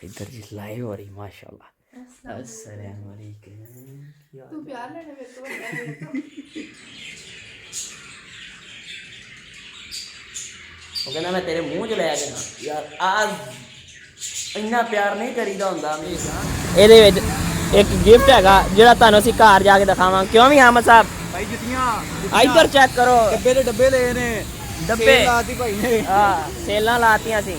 इधर जी लाइव हो रही माशाल्लाह। अस्सलाम वालेकुम। तू प्यार लेने मेरे को वो कहना मैं तेरे मुंह च लै के ना यार आज इन्ना प्यार नहीं करीदा हुंदा हमेशा। ਇਹਦੇ ਵਿੱਚ ਇੱਕ ਗਿਫਟ ਹੈਗਾ ਜਿਹੜਾ ਤੁਹਾਨੂੰ ਅਸੀਂ ਘਰ ਜਾ ਕੇ ਦਿਖਾਵਾਂ ਕਿਉਂ ਵੀ ਹਾਮਦ ਸਾਹਿਬ ਭਾਈ ਜੁੱਤੀਆਂ ਇੱਧਰ ਚੈੱਕ ਕਰੋ ਡੱਬੇ ਦੇ ਡੱਬੇ ਲਏ ਨੇ ਡੱਬੇ ਲਾਤੀ ਭਾਈ ਨੇ ਹਾਂ ਸੇਲਾਂ ਲਾਤੀਆਂ ਸੀ।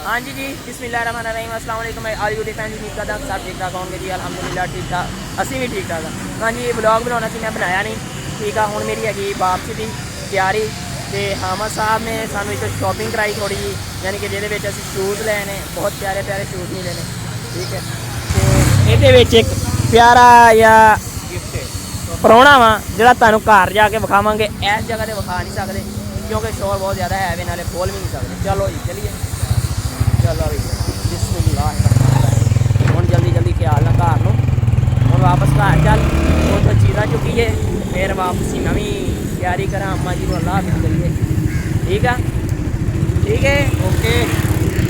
हाँ जी जी बिस्मिल्लाहिर्रहमानिर्रहीम अस्सलाम वालेकुम मैं आल यूटी फैमिली उम्मीद करता सब ठीक ठाक होंगे जी अल्हम्दुलिल्लाह ठीक ठाक असी भी ठीक ठाक हाँ जी ब्लॉग बनाना सी मैं बनाया नहीं ठीक है हुण मेरी हैगी वापसी की तैयारी तो हामद साहब ने सानू एक शॉपिंग कराई थोड़ी जी यानी कि जिहदे विच असीं शूज़ लेने बहुत प्यारे प्यारे शूज़ नहीं लेने ठीक है तो इहदे विच एक प्यारा या परौना वा जिहड़ा तुहानू घर जाके विखावांगे इस जगह ते विखा नहीं सकते क्योंकि शोर बहुत ज़्यादा है नाले बोल भी नहीं सकते। चलो जी चलिए चलो भी बिस्मिल्लाह हुण जल्दी जल्दी ख्याल ना घर नूं हुण वापस घर चल उत्थों चीज़ां चुकीए फिर वापसी नवीं तैयारी करा अम्मा जी को अल्लाह हाफिज़ करिए ठीक है ओके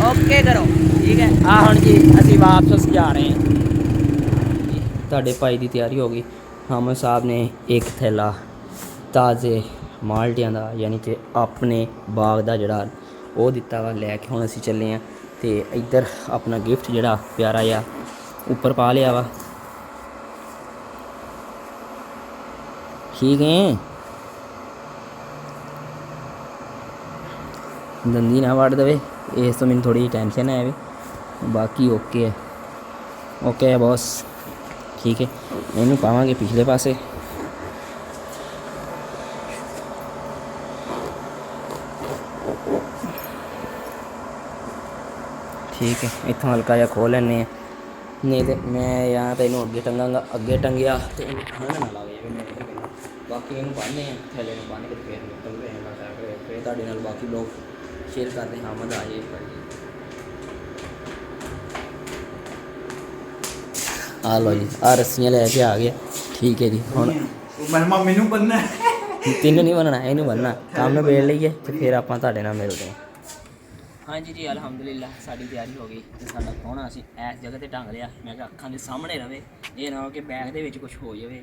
ओके करो ठीक है आ हुण जी असीं वापस जा रहे हैं तुहाडे भाई की तैयारी हो गई हामद साहब ने एक थैला ताज़े माल्टियां दा यानी कि अपने बाग का जिहड़ा वो दिता वा लैके हुण असीं चले हैं तो इधर अपना गिफ्ट जिहड़ा प्यारा या उपर पा लिया वा ठीक है दंदी ना वड़ दे इस तो मैनूं थोड़ी टेंशन है बाकी ओके है बॉस ठीक है इनू पावांगे पिछले पासे ठीक है इत्थों हल्का जहा खोल लैने नहीं तो मैं यहाँ तो इनू अगे टंगांगा अगे टंगिया तो ठंड ना लग जाए बाकी इनू पाने थैले में पाने फिर टंगे फिर तुहाडे नाल बाकी लोग शेयर करते हैं हामद आ जाए आ लो जी आ रस्सियाँ लैके आ गया ठीक है जी हुण मैनू बनना तीन नहीं बनना इनू बनना काम नबेड़ लईए तो फिर आपां तुहाडे नाल मिलते हैं। हाँ जी जी अलहमदुलिल्लाह साड़ी तैयारी हो गई तो साडा प्राहुणा असीं इस जगह ते ढंग लिया मैं कहा अखां दे सामने रहे ये ना हो कि बैग दे विच कुछ हो जाए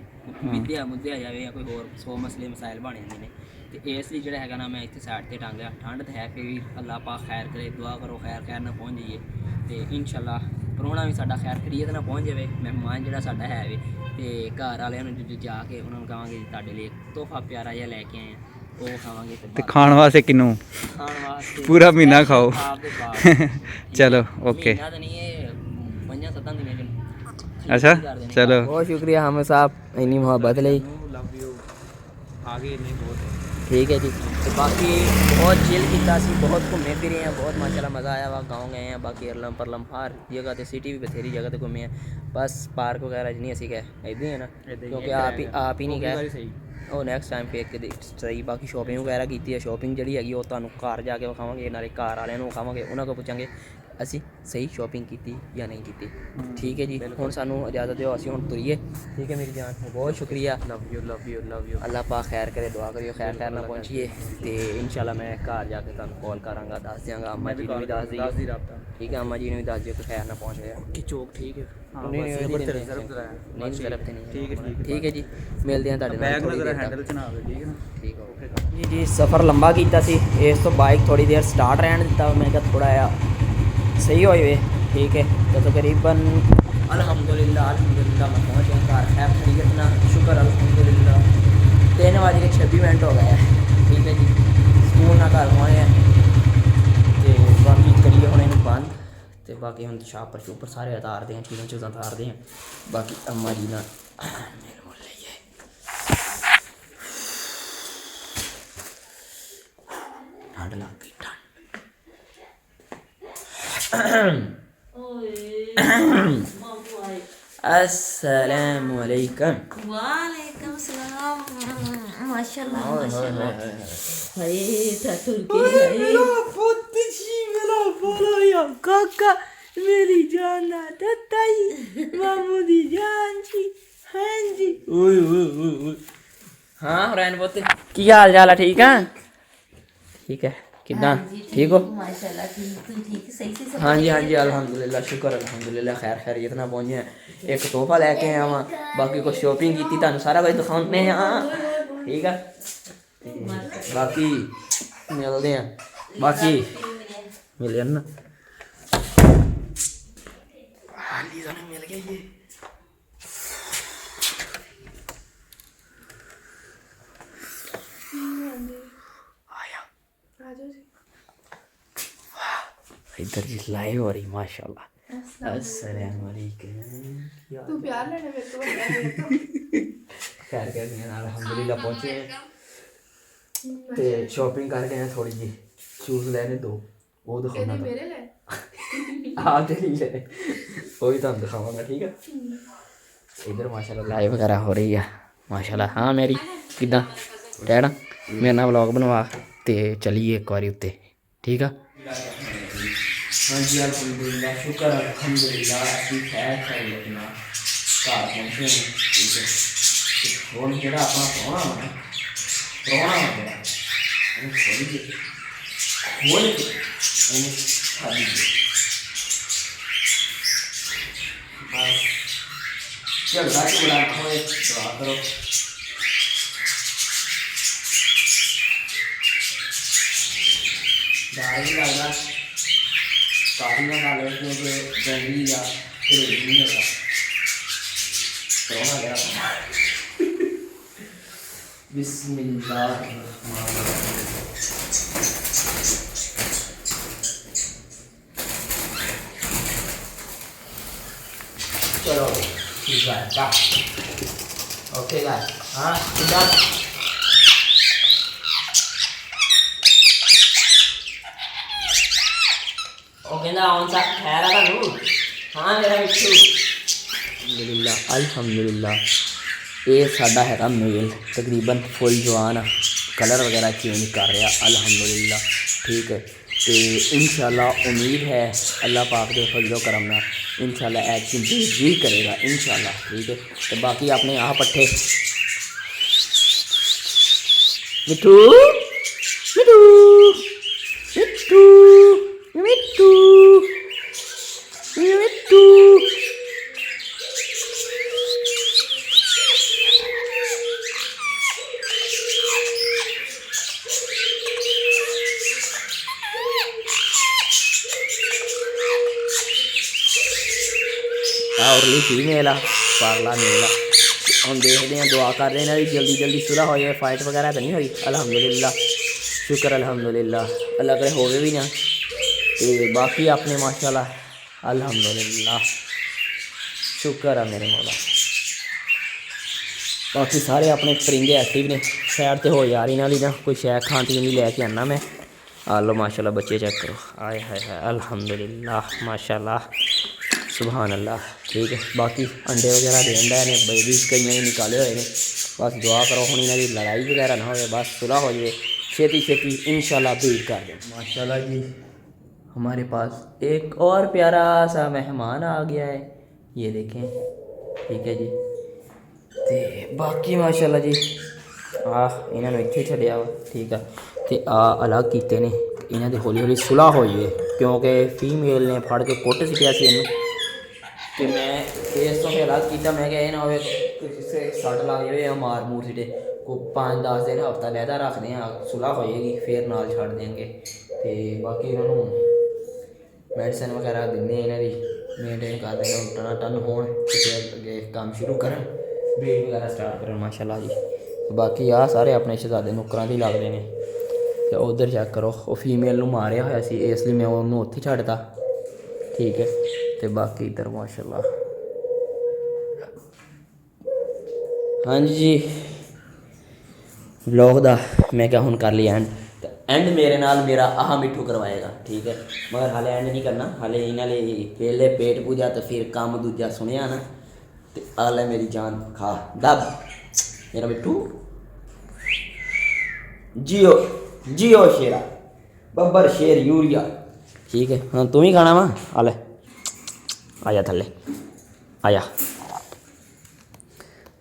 विद्या मुद्दे आ जाए या कोई होर 100 मसले मसाइल बन जाते हैं तो इसलिए जिहड़ा हैगा ना मैं इत्थे साइड ते टांगया ठंड तो है फिर भी अल्लाह पाक खैर करे दुआ करो खैर ना पहुँच जाइए तो इंशाअल्लाह प्राहुणा भी साडा खैर खरीत ना पहुँच जाए मेहमान जिहड़ा साडा है वे तो घर वालिआं नूं जाके उन्होंने कहांगे तुहाडे लई तोहफा प्यारा जिहा लैके आए हैं वो खावांगे ते खाण वास्ते किनू खाण वास्ते पूरा महीना खाओ चलो ओके अच्छा चलो बहुत शुक्रिया हामिद साहब इन्नी मोहब्बत लई ठीक है जी तो बाकी बहुत चिल किया बहुत घूमे फिरे हैं बहुत माशाल्लाह मज़ा आया वा गाँव गए हैं बाकी अरलम परलम हर जगह तो सिटी भी बथेरी जगह तो घूमे हैं बस पार्क वगैरह नहीं असी गए इदां ही है ना क्योंकि आप ही नहीं गए ਉਹ ਨੈਕਸਟ ਟਾਈਮ ਫੇਰ ਕਦੇ ਸਹੀ ਬਾਕੀ ਸ਼ੋਪਿੰਗ ਵਗੈਰਾ ਕੀਤੀ ਹੈ ਸ਼ੋਪਿੰਗ ਜਿਹੜੀ ਹੈਗੀ ਉਹ ਤੁਹਾਨੂੰ ਘਰ ਜਾ ਕੇ ਵਿਖਾਵਾਂਗੇ ਨਾਲੇ ਘਰ ਵਾਲਿਆਂ ਨੂੰ ਵਿਖਾਵਾਂਗੇ ਉਹਨਾਂ ਕੋਲ ਪੁੱਛਾਂਗੇ ਅਸੀਂ ਸਹੀ ਸ਼ੋਪਿੰਗ ਕੀਤੀ ਜਾਂ ਨਹੀਂ ਕੀਤੀ ਠੀਕ ਹੈ ਜੀ ਹੁਣ ਸਾਨੂੰ ਇਜਾਜ਼ਤ ਦਿਓ ਅਸੀਂ ਹੁਣ ਤੁਰੀਏ ਠੀਕ ਹੈ ਮੇਰੀ ਜਾਨ ਬਹੁਤ ਸ਼ੁਕਰੀਆ ਲਵ ਯੂ ਅੱਲਾਹ ਪਾਕ ਖੈਰ ਕਰੇ ਦੁਆ ਕਰਿਓ ਖੈਰ ਨਾਲ ਪਹੁੰਚੀਏ ਤੇ ਇਨਸ਼ਾਅੱਲਾ ਮੈਂ ਘਰ ਜਾ ਕੇ ਤੁਹਾਨੂੰ ਕਾਲ ਕਰਾਂਗਾ ਦੱਸ ਦਿਆਂਗਾ ਅੰਮਾ ਜੀ ਨੂੰ ਵੀ ਦੱਸ ਦਿਓ ਠੀਕ ਹੈ ਅੰਮਾ ਜੀ ਨੂੰ ਵੀ ਦੱਸ ਦਿਓ ਕਿ ਖੈਰ ਨਾਲ ਪਹੁੰਚ ਗਿਆ ਕਿ ਚੌਕ ਠੀਕ ਹੈ नहीं ठीक है जी मिलते हैं जी जी सफ़र लंबा किया इस तो बाइक थोड़ी देर स्टार्ट रहने दिता मैं क्या थोड़ा सही हो ठीक है तो तकरीबन अल्हम्दुलिल्लाह मैं पहुँच गया घर खैर खैरियत ना शुक्र अल्हम्दुलिल्लाह 3:26 हो गए ठीक है जी स्कूल ना घर पहुँच गए तो बाकी करिए हम इन्हू बंद तो बाकी हम शापर शूपर सारे उतारते हैं चीज़ां चूज़ां उतारते हैं बाकी अम्मा जी ना ठंड लग गई अस्सलाम वालेकुम वालेकुम सलाम माशाल्लाह माशाल्लाह हाय ठठुर के मेरा पुत जी मेरा बोलो या काका मेरी जान ना तताई मामू दी जान जी हां जी ओए हाँ हुरैन पुत की हाल चाल है ठीक है कितना हाँ जी, ठीक हो? माशाल्लाह ठीक, तू ठीक सही से सब हाँ जी हाँ जी अल्हम्दुलिल्लाह शुक्र अल्हम्दुलिल्लाह खैर खैर इतना पहुँचे हैं एक तोहफा लैके आया वहाँ बाकी कुछ शॉपिंग की तुहानू सारा कुछ दिखाने हैं ठीक है बाकी मिलते हैं बाकी मिले ना लीजा ने मिल गया ये आया आ जाओ जी इधर जी लाइव हो रही माशाल्लाह अस्सलाम वालेकुम तू प्यार लेने मेरे को बता मेरे को खैर कर गए अल्हम्दुलिल्लाह पहुंचे हैं ते शॉपिंग कर गए हैं थोड़ी जी शूज लेने दो वो दिखाना ਇਹਦੇ ਮੇਰੇ ਲੈ आप तेरे लिए वो भी तो हम दिखाऊंगा ठीक है इधर माशाल्लाह लाइव वगैरह हो रही है माशाल्लाह हाँ मेरी किदा डैड मेरे नाल व्लॉग बनवा ते चलिए एक बारी उत्ते ठीक है हाँ जी अल्हम्दुलिल्लाह शुक्र अल्हम्दुलिल्लाह अभी खैर खैर लेकिन घर पहुंचे हैं ठीक है और जेड़ा अपना प्रोना होना जेड़ा खोल के खाली बस झगड़ा झगड़ा ना होए दुआ करो डर भी लगता काफी ना खा लो क्योंकि जंगली या घरेलू नहीं होता प्रोना गया बिस्मिल्लाह चलो ठीक है का ओके गाइस हाँ इधर ओके ना कौन सा खैर है तू हाँ मेरा बिट्टू अल्हम्दुलिल्लाह अल्हम्दुलिल्लाह ये साडा हैगा मेल तकरीबन फुल जवान आ कलर वगैरह चेंज कर रहा अल्हम्दुलिल्लाह ठीक है तो इंशाल्लाह उम्मीद है अल्लाह पाक के फजलो करम ना इंशाल्लाह एक्शन भी करेगा इंशाल्लाह ठीक है तो बाकी आपने यहाँ पट्ठे मिठू मिठू मिठू मिठू मिठू और ली फीमेल आ पागला मेल आ हम देखते हैं दुआ कर रहे हैं जल्दी जल्दी सुलह हो जाए फाइट वगैरह तो नहीं हुई अल्हम्दुलिल्लाह शुक्र अल्हम्दुलिल्लाह अल्लाह करे होवे भी ना तो बाकी आपने माशाल्लाह अल्हम्दुलिल्लाह शुक्र है मेरे मौला बाकी सारे अपने परिंदे एक्टिव ने सैर तो हो यार इन्हों ना कोई शै खान पीन भी लैके आना मैं आ लो माशाल्लाह बच्चे चेक करो आए हाय हाय अल्हम्दुलिल्लाह माशाल्लाह सुभान अल्लाह ठीक है बाकी अंडे वगैरह देन डे ने बेबी कई ने निकाले हुए हैं बस दुआ करो हूँ इन्हों की लड़ाई वगैरह ना हो बस सुलह हो जाए छेती छेती इंशाल्लाह भीड़ कर दें माशाल्लाह जी हमारे पास एक और प्यारा सा मेहमान आ गया है ये देखें ठीक है जी ते बाकी माशाल्लाह जी इन्होंने इत्थे छड्डिया वा ठीक है ते अलग किए ने इन्हों की हौली हौली सुलह हो जाए क्योंकि फीमेल ने फड़ के कुट सिटिया सी इनू तो मैं इस तो फिर अलग किया मैं क्या ना हो सट ला जाए या मार मूर सिटे को 5-10 दिन हफ्ता लहदा रखते हैं सुलह हो जाएगी फिर नाल छड़ देंगे तो बाकी इन्होंने मैडिसन वगैरह देंगे इन्हों की मेनटेन कर देंगे टना टन हो अगे काम शुरू कर ब्रीड वगैरह स्टार्ट कर माशाल्लाह जी बाकी आ सारे अपने शहजादे नुकरां दी लगते हैं तो उधर चेक करो वो फीमेल मारिया होया सी इसलिए मैं उन्होंने उत्थे छड्डता ठीक है तो बाकी इधर माशाल्लाह हाँ जी व्लॉग दा मैं क्या हुन कर लिया एंड मेरे नाल मेरा आह मिठू करवाएगा ठीक है मगर हाले एंड नहीं करना हाले इन्होंने पहले पेट पूजा तो फिर काम दूजा सुनिया ना तो हाले मेरी जान खा दब मेरा मिठू जियो जियो शेरा बब्बर शेर यूरिया ठीक है हाँ तू ही खाना वा हाले आजा थल्ले आजा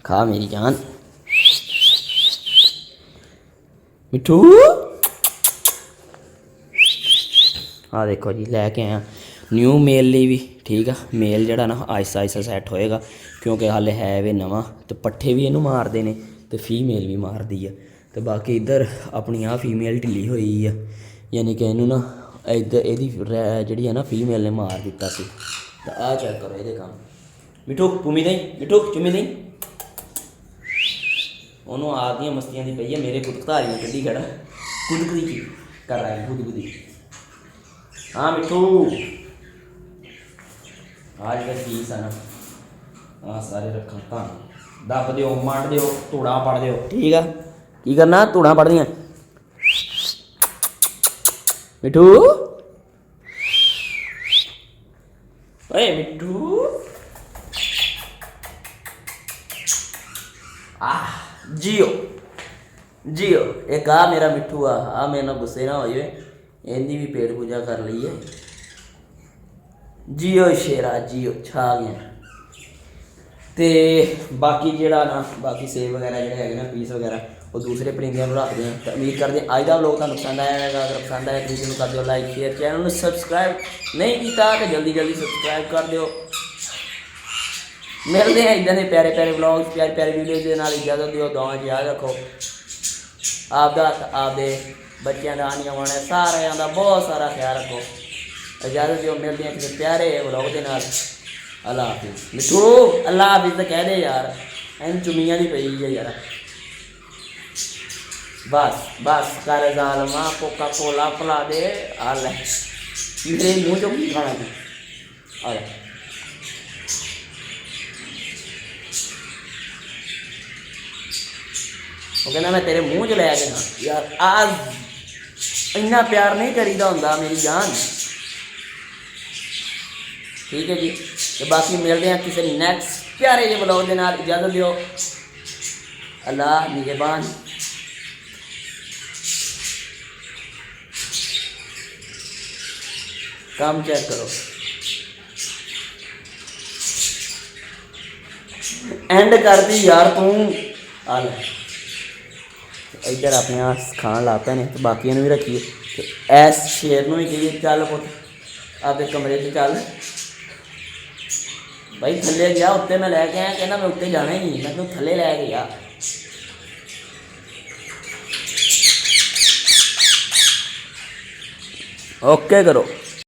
खा मेरी जान मिठू ਆ ਦੇਖੋ ਜੀ ਲੈ ਕੇ ਆਇਆ ਨਿਊ ਮੇਲ ਲਈ ਵੀ ਠੀਕ ਆ। ਮੇਲ ਜਿਹੜਾ ਨਾ ਆਹਿਸਤਾ ਆਹਿਸਤਾ ਸੈੱਟ ਹੋਏਗਾ ਕਿਉਂਕਿ ਹਾਲੇ ਹੈ ਵੀ ਨਵਾਂ ਤੇ ਪੱਠੇ ਵੀ ਇਹਨੂੰ ਮਾਰਦੇ ਨੇ ਤੇ ਫੀਮੇਲ ਵੀ ਮਾਰਦੀ ਆ। ਤੇ ਬਾਕੀ ਇੱਧਰ ਆਪਣੀ ਆ ਫੀਮੇਲ ਢਿੱਲੀ ਹੋਈ ਆ, ਯਾਨੀ ਕਿ ਇਹਨੂੰ ਨਾ ਇੱਧਰ ਇਹਦੀ ਜਿਹੜੀ ਆ ਨਾ ਫੀਮੇਲ ਨੇ ਮਾਰ ਦਿੱਤਾ ਸੀ। ਤਾਂ ਆਹ ਚੈੱਕ ਕਰੋ ਇਹਦੇ ਕੰਮ। ਮਿੱਠੂ ਭੂਮੀ ਨਹੀਂ, ਮਿੱਠੂ ਚੁੰਮੀ ਨਹੀਂ, ਉਹਨੂੰ ਆਪਦੀਆਂ ਮਸਤੀਆਂ ਦੀ ਪਈ ਆ। ਮੇਰੇ ਕੁੱਤਕਾਰੀਆਂ ਕੱਢੀ ਖੜਾ ਕੁਦਕਦੀ ਕੀ ਕਰ ਰਹੀ ਕੁਦਕਦੀ। ਹਾਂ ਮਿੱਠੂ ਆ ਜਿਹੜਾ ਪੀਸ ਆ ਨਾ ਆ ਸਾਰੇ ਰੱਖਾਂ ਤਾਂ ਦੱਬ ਦਿਓ, ਮੰਡ ਦਿਓ, ਧੂੜਾ ਪੜ ਦਿਓ ਠੀਕ ਆ। ਕੀ ਕਰਨਾ ਧੂੜਾ ਪੜਦੀਆਂ ਮਿੱਠੂ ਓਏ ਮਿੱਠੂ ਜੀਓ ਜੀਓ। ਇੱਕ ਆ ਮੇਰਾ ਮਿੱਠੂ ਆ ਮੇਰੇ ਨਾਲ ਗੁੱਸੇ ਨਾ ਹੋ ਜਾਵੇ, ਇਹਦੀ ਵੀ ਪੇਟ ਪੂਜਾ ਕਰ ਲਈਏ। ਜੀਓ ਸ਼ੇਰਾ ਜੀਓ ਛਾ ਗਿਆ। ਤੇ ਬਾਕੀ ਜਿਹੜਾ ਨਾ ਬਾਕੀ ਸੇਬ ਵਗੈਰਾ ਜਿਹੜੇ ਹੈਗੇ ਨਾ ਪੀਸ ਵਗੈਰਾ ਉਹ ਦੂਸਰੇ ਪਰਿੰਦਿਆਂ ਨੂੰ ਰੱਖਦੇ ਹਾਂ। ਤਾਂ ਉਮੀਦ ਕਰਦੇ ਅੱਜ ਦਾ ਵਲੋਗ ਤੁਹਾਨੂੰ ਪਸੰਦ ਆਇਆ ਹੋਵੇਗਾ। ਅਗਰ ਪਸੰਦ ਆਇਆ ਵੀਡੀਓ ਨੂੰ ਕਰ ਦਿਓ ਲਾਈਕ ਸ਼ੇਅਰ, ਚੈਨਲ ਨੂੰ ਸਬਸਕ੍ਰਾਈਬ ਨਹੀਂ ਕੀਤਾ ਤਾਂ ਜਲਦੀ ਜਲਦੀ ਸਬਸਕ੍ਰਾਈਬ ਕਰ ਦਿਓ। ਮਿਲਦੇ ਹਾਂ ਇੱਦਾਂ ਦੇ ਪਿਆਰੇ ਪਿਆਰੇ ਵਲੋਗਸ ਪਿਆਰੀ ਪਿਆਰੀ ਵੀਡੀਓਜ਼ ਦੇ ਨਾਲ। ਇਜਾਜ਼ਤ ਦਿਓ, ਦੁਆਵਾਂ 'ਚ ਯਾਦ ਰੱਖੋ ਆਪਦਾ ਆਪਦੇ ਬੱਚਿਆਂ ਦਾ ਆਉਣ ਵਾਲੇ ਸਾਰਿਆਂ ਦਾ ਬਹੁਤ ਸਾਰਾ ਖਿਆਲ ਰੱਖੋ। ਇਜਾਜ਼ਤ ਦਿਓ, ਮਿਲਦੇ ਹਾਂ ਕਿਸੇ ਪਿਆਰੇ ਵਲੋਗ ਦੇ ਨਾਲ। ਅੱਲਾ ਹਾਫਿਜ਼। ਮਿੱਠੂ ਅੱਲਾ ਹਾਫਿਜ਼ ਤਾਂ ਕਹਿ ਦੇ ਯਾਰ, ਐਨ ਚੁੰਮੀਆਂ ਦੀ ਪਈ ਹੈ ਯਾਰ। बस बस कर जालमा कोका कोला पिला दे। आ ले मेरे मुँह चो की खाना थी। आ ले वो कहना मैं तेरे मुँह च लै देना यार। आज इन्ना प्यार नहीं करीदा हुंदा मेरी जान। ठीक है जी। तो बाकी मिलते हैं किसी नैक्सट प्यारे जे ब्लॉग के नाल। इजाजत दिओ, अल्लाह निगहबान। काम चेक करो, एंड कर दी यार तू। आ ले इधर अपने खान ला पे ने तो बाकी भी रखिए। तो ऐस शेर में भी कहिए चल पुत आपके कमरे से चल। भाई थले गया उत्ते मैं लैके आया, कहना मैं उत्ते जाना ही नहीं, मैं तू थले लै गया। ओके करो।